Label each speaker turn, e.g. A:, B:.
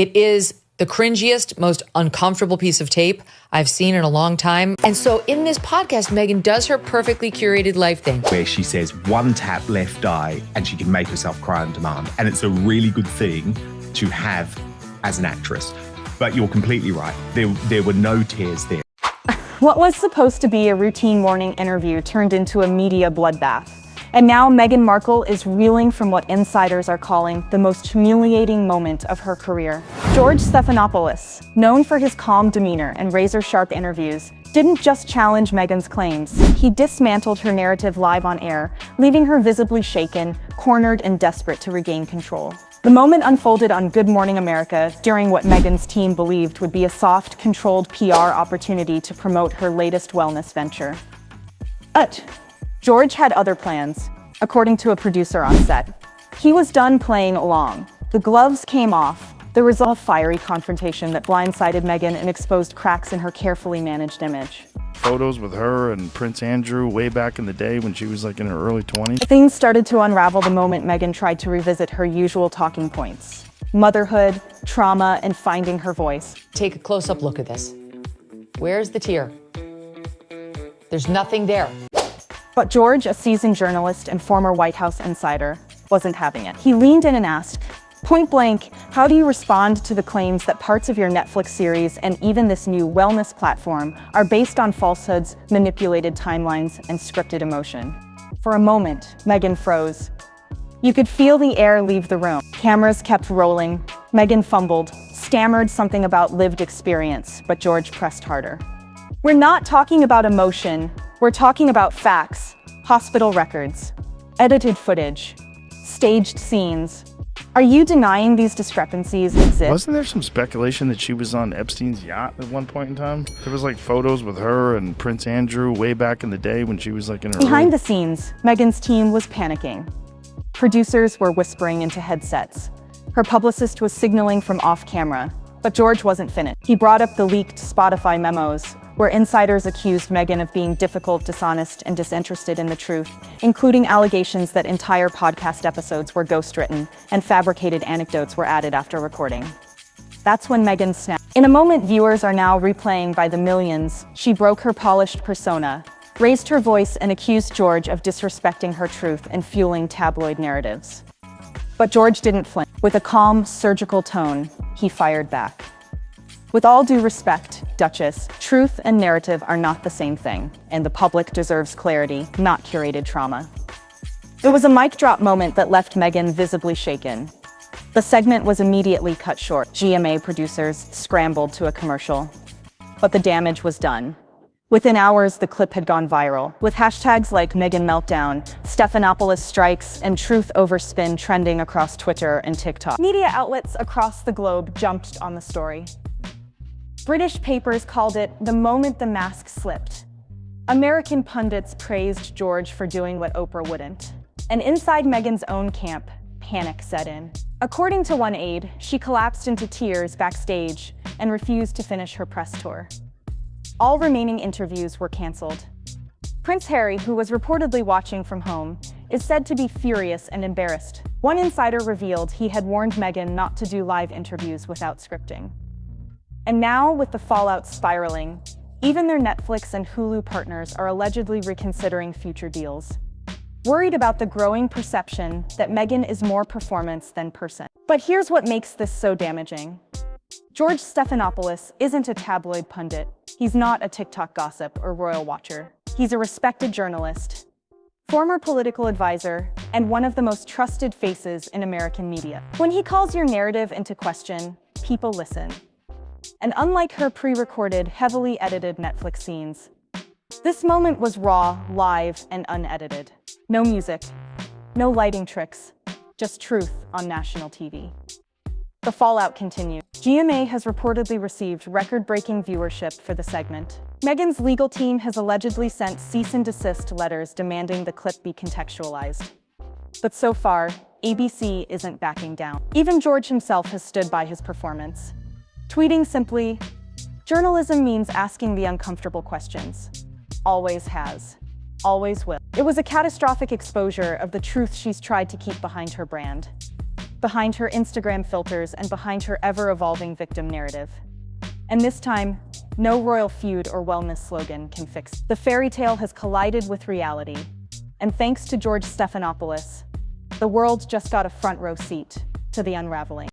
A: It is the cringiest, most uncomfortable piece of tape I've seen in a long time. And so in this podcast, Meghan does her perfectly curated life thing,
B: where she says one tap left eye and she can make herself cry on demand. And it's a really good thing to have as an actress. But you're completely right. There were no tears there.
C: What was supposed to be a routine morning interview turned into a media bloodbath. And now Meghan Markle is reeling from what insiders are calling the most humiliating moment of her career. George Stephanopoulos, known for his calm demeanor and razor-sharp interviews, didn't just challenge Meghan's claims. He dismantled her narrative live on air, leaving her visibly shaken, cornered, and desperate to regain control. The moment unfolded on Good Morning America during what Meghan's team believed would be a soft, controlled PR opportunity to promote her latest wellness venture. But George had other plans, according to a producer on set. He was done playing along. The gloves came off. There was a fiery confrontation that blindsided Meghan and exposed cracks in her carefully managed image.
D: Photos with her and Prince Andrew way back in the day when she was like in her early 20s.
C: Things started to unravel the moment Meghan tried to revisit her usual talking points: motherhood, trauma, and finding her voice.
A: take a close-up look at this. Where's the tear? There's nothing there.
C: But George, a seasoned journalist and former White House insider, wasn't having it. He leaned in and asked, point blank, how do you respond to the claims that parts of your Netflix series and even this new wellness platform are based on falsehoods, manipulated timelines, and scripted emotion? For a moment, Meghan froze. You could feel the air leave the room. Cameras kept rolling. Meghan fumbled, stammered something about lived experience, but George pressed harder. We're not talking about emotion. We're talking about facts, hospital records, edited footage, staged scenes. Are you denying these discrepancies exist?
D: Wasn't there some speculation that she was on Epstein's yacht at one point in time? There was like photos with her and Prince Andrew way back in the day when she was like in her
C: Behind the scenes, Meghan's team was panicking. Producers were whispering into headsets. Her publicist was signaling from off camera, but George wasn't finished. He brought up the leaked Spotify memos, where insiders accused Meghan of being difficult, dishonest, and disinterested in the truth, including allegations that entire podcast episodes were ghostwritten and fabricated anecdotes were added after recording. That's when Meghan snapped. In a moment viewers are now replaying by the millions, she broke her polished persona, raised her voice, and accused George of disrespecting her truth and fueling tabloid narratives. But George didn't flinch. With a calm, surgical tone, he fired back. With all due respect, Duchess, truth and narrative are not the same thing, and the public deserves clarity, not curated trauma. It was a mic drop moment that left Meghan visibly shaken. The segment was immediately cut short. GMA producers scrambled to a commercial, but the damage was done. Within hours, the clip had gone viral, with hashtags like Meghan Meltdown, Stephanopoulos strikes, and Truth Over Spin trending across Twitter and TikTok. Media outlets across the globe jumped on the story. British papers called it the moment the mask slipped. American pundits praised George for doing what Oprah wouldn't. And inside Meghan's own camp, panic set in. According to one aide, she collapsed into tears backstage and refused to finish her press tour. All remaining interviews were canceled. Prince Harry, who was reportedly watching from home, is said to be furious and embarrassed. One insider revealed he had warned Meghan not to do live interviews without scripting. And now, with the fallout spiraling, even their Netflix and Hulu partners are allegedly reconsidering future deals, worried about the growing perception that Meghan is more performance than person. But here's what makes this so damaging. George Stephanopoulos isn't a tabloid pundit. He's not a TikTok gossip or royal watcher. He's a respected journalist, former political advisor, and one of the most trusted faces in American media. When he calls your narrative into question, people listen. And unlike her pre-recorded, heavily edited Netflix scenes, this moment was raw, live, and unedited. No music, no lighting tricks, just truth on national TV. The fallout continued. GMA has reportedly received record-breaking viewership for the segment. Meghan's legal team has allegedly sent cease and desist letters demanding the clip be contextualized. But so far, ABC isn't backing down. Even George himself has stood by his performance, tweeting simply, "Journalism means asking the uncomfortable questions. Always has. Always will." It was a catastrophic exposure of the truth she's tried to keep behind her brand. behind her Instagram filters and behind her ever-evolving victim narrative. And this time, no royal feud or wellness slogan can fix. The fairy tale has collided with reality. And thanks to George Stephanopoulos, the world just got a front row seat to the unraveling.